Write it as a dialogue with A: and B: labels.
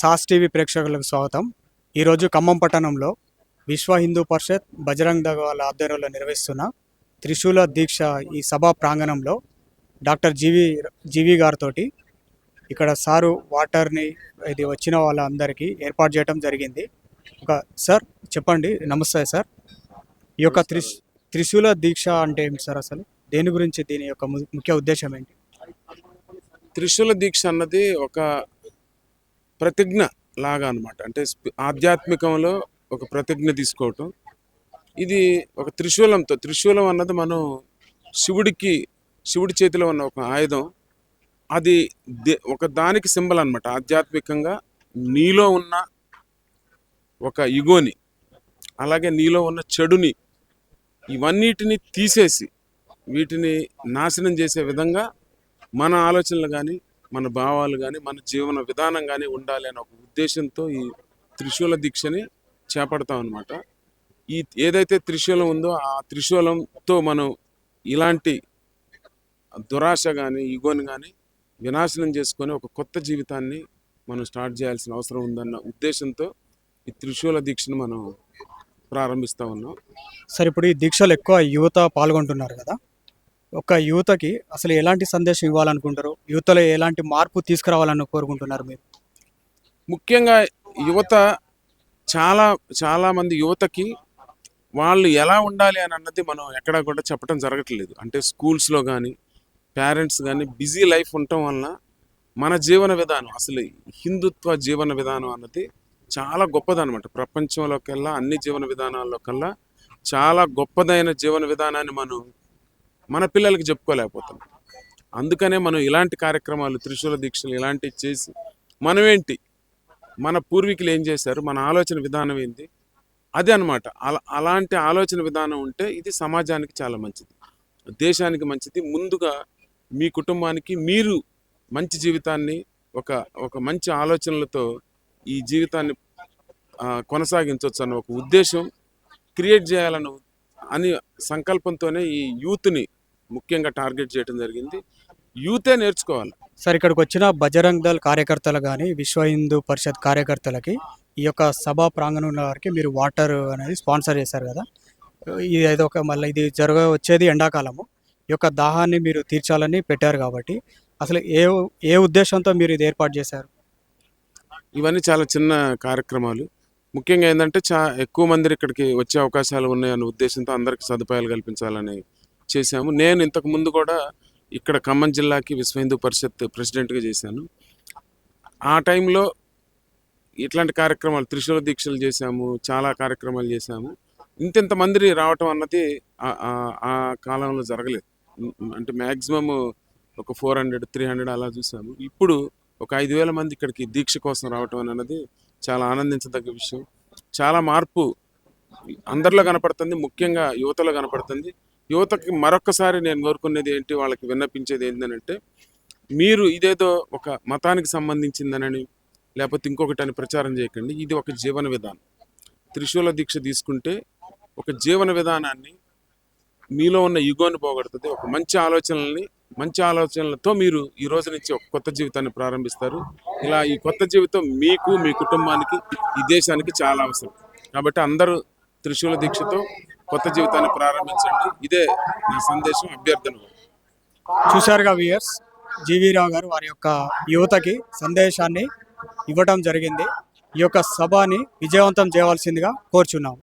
A: Sauce TV ప్రేక్షకులకు స్వాగతం. ఈరోజు ఖమ్మం పట్టణంలో విశ్వ హిందూ పరిషత్ బజరంగ్ దళ వాళ్ళ ఆధ్వర్యంలో నిర్వహిస్తున్న త్రిశూల దీక్ష ఈ సభా ప్రాంగణంలో డాక్టర్ జీవి గారితో ఇక్కడ సారు వాటర్ని ఇది వచ్చిన వాళ్ళందరికీ ఏర్పాటు చేయడం జరిగింది. సార్ చెప్పండి. నమస్తే సార్. ఈ యొక్క త్రిశూల దీక్ష అంటే ఏంటి సార్? అసలు దేని గురించి, దీని యొక్క ముఖ్య ఉద్దేశం ఏంటి?
B: త్రిశూల దీక్ష అన్నది ఒక ప్రతిజ్ఞ లాగా అనమాట. అంటే ఆధ్యాత్మికంలో ఒక ప్రతిజ్ఞ తీసుకోవటం. ఇది ఒక త్రిశూలం అన్నది మనం శివుడి చేతిలో ఉన్న ఒక ఆయుధం. అది ఒక దానికి సింబల్ అనమాట. ఆధ్యాత్మికంగా నీలో ఉన్న ఒక ఇగోని, అలాగే నీలో ఉన్న చెడుని, ఇవన్నిటిని తీసేసి వీటిని నాశనం చేసే విధంగా మన ఆలోచనలు కానీ, మన భావాలు కానీ, మన జీవన విధానం కానీ ఉండాలి అనే ఒక ఉద్దేశంతో ఈ త్రిశూల దీక్షని చేపడతాం అనమాట. ఏదైతే త్రిశూలం ఉందో ఆ త్రిశూలంతో మనం ఇలాంటి దురాశ కానీ, ఈగోని కానీ వినాశనం చేసుకొని ఒక కొత్త జీవితాన్ని మనం స్టార్ట్ చేయాల్సిన అవసరం ఉందన్న ఉద్దేశంతో ఈ త్రిశూల దీక్షను మనం ప్రారంభిస్తూ ఉన్నాం.
A: సార్, ఇప్పుడు ఈ దీక్షలు ఎక్కువ యువత పాల్గొంటున్నారు కదా, ఒక యువతకి అసలు ఎలాంటి సందేశం ఇవ్వాలనుకుంటారు? యువతలో ఎలాంటి మార్పు తీసుకురావాలని కోరుకుంటున్నారు మీరు?
B: ముఖ్యంగా యువత చాలా మంది యువతకి వాళ్ళు ఎలా ఉండాలి అని అన్నది మనం ఎక్కడా కూడా చెప్పడం జరగట్లేదు. అంటే స్కూల్స్లో కానీ, పేరెంట్స్ కానీ బిజీ లైఫ్ ఉండటం వలన మన జీవన విధానం, అసలు హిందుత్వ జీవన విధానం అన్నది చాలా గొప్పదనమాట. ప్రపంచంలోకెల్లా అన్ని జీవన విధానాల్లో కల్లా చాలా గొప్పదైన జీవన విధానాన్ని మనం మన పిల్లలకి చెప్పుకోలేకపోతాం. అందుకనే మనం ఇలాంటి కార్యక్రమాలు, త్రిశూల దీక్షలు ఇలాంటివి చేసి మనమేంటి, మన పూర్వీకులు ఏం చేశారు, మన ఆలోచన విధానం ఏంటి, అదే అనమాట. అలాంటి ఆలోచన విధానం ఉంటే ఇది సమాజానికి చాలా మంచిది, దేశానికి మంచిది. ముందుగా మీ కుటుంబానికి మీరు మంచి జీవితాన్ని, ఒక మంచి ఆలోచనలతో ఈ జీవితాన్ని కొనసాగించవచ్చు అన్న ఒక ఉద్దేశం క్రియేట్ చేయాలని సంకల్పంతోనే ఈ యూత్ని ముఖ్యంగా టార్గెట్ చేయడం జరిగింది. యూతే నేర్చుకోవాలి.
A: సార్, ఇక్కడికి వచ్చిన బజరంగ్ దళ్ కార్యకర్తలు కానీ, విశ్వ హిందూ పరిషత్ కార్యకర్తలకి ఈ యొక్క సభా ప్రాంగణంలో వారికి మీరు వాటర్ అనేది స్పాన్సర్ చేశారు కదా, ఇది మళ్ళీ ఇది వచ్చేది ఎండాకాలము, ఈ యొక్క దాహాన్ని మీరు తీర్చాలని పెట్టారు కాబట్టి అసలు ఏ ఉద్దేశంతో మీరు ఇది ఏర్పాటు చేశారు?
B: ఇవన్నీ చాలా చిన్న కార్యక్రమాలు. ముఖ్యంగా ఏంటంటే ఎక్కువ మంది ఇక్కడికి వచ్చే అవకాశాలు ఉన్నాయన్న ఉద్దేశంతో అందరికీ సదుపాయాలు కల్పించాలని చేశాము. నేను ఇంతకు ముందు కూడా ఇక్కడ ఖమ్మం జిల్లాకి విశ్వ హిందూ పరిషత్ ప్రెసిడెంట్గా చేశాను. ఆ టైంలో ఇట్లాంటి కార్యక్రమాలు, త్రిశూల దీక్షలు చేశాము, చాలా కార్యక్రమాలు చేశాము. ఇంతమంది రావటం అన్నది ఆ కాలంలో జరగలేదు. అంటే మ్యాక్సిమం ఒక 400-300 అలా చూసాము. ఇప్పుడు ఒక 5,000 మంది ఇక్కడికి దీక్ష కోసం రావటం అన్నది చాలా ఆనందించదగ్గ విషయం. చాలా మార్పు అందరిలో కనపడుతుంది, ముఖ్యంగా యువతలో కనపడుతుంది. యువతకి మరొక్కసారి నేను కోరుకునేది ఏంటి, వాళ్ళకి విన్నపించేది ఏంటంటే, మీరు ఇదేదో ఒక మతానికి సంబంధించిందనని లేకపోతే ఇంకొకటి అని ప్రచారం చేయకండి. ఇది ఒక జీవన విధానం. త్రిశూల దీక్ష తీసుకుంటే ఒక జీవన విధానాన్ని, మీలో ఉన్న యుగోని పోగొడుతుంది. ఒక మంచి ఆలోచనలతో మీరు ఈ రోజు నుంచి ఒక కొత్త జీవితాన్ని ప్రారంభిస్తారు. ఇలా ఈ కొత్త జీవితం మీకు, మీ కుటుంబానికి, ఈ దేశానికి చాలా అవసరం. కాబట్టి అందరూ త్రిశూల దీక్షతో కొత్త జీవితాన్ని ప్రారంభించండి. ఇదే నా సందేశం, అభ్యర్థన.
A: చూశారుగా వ్యూయర్స్, జీవీ రావు గారు వారి యొక్క యువతకి సందేశాన్ని ఇవ్వడం జరిగింది. ఈ యొక్క సభని విజయవంతం చేయవలసిందిగా కోరుచున్నాం.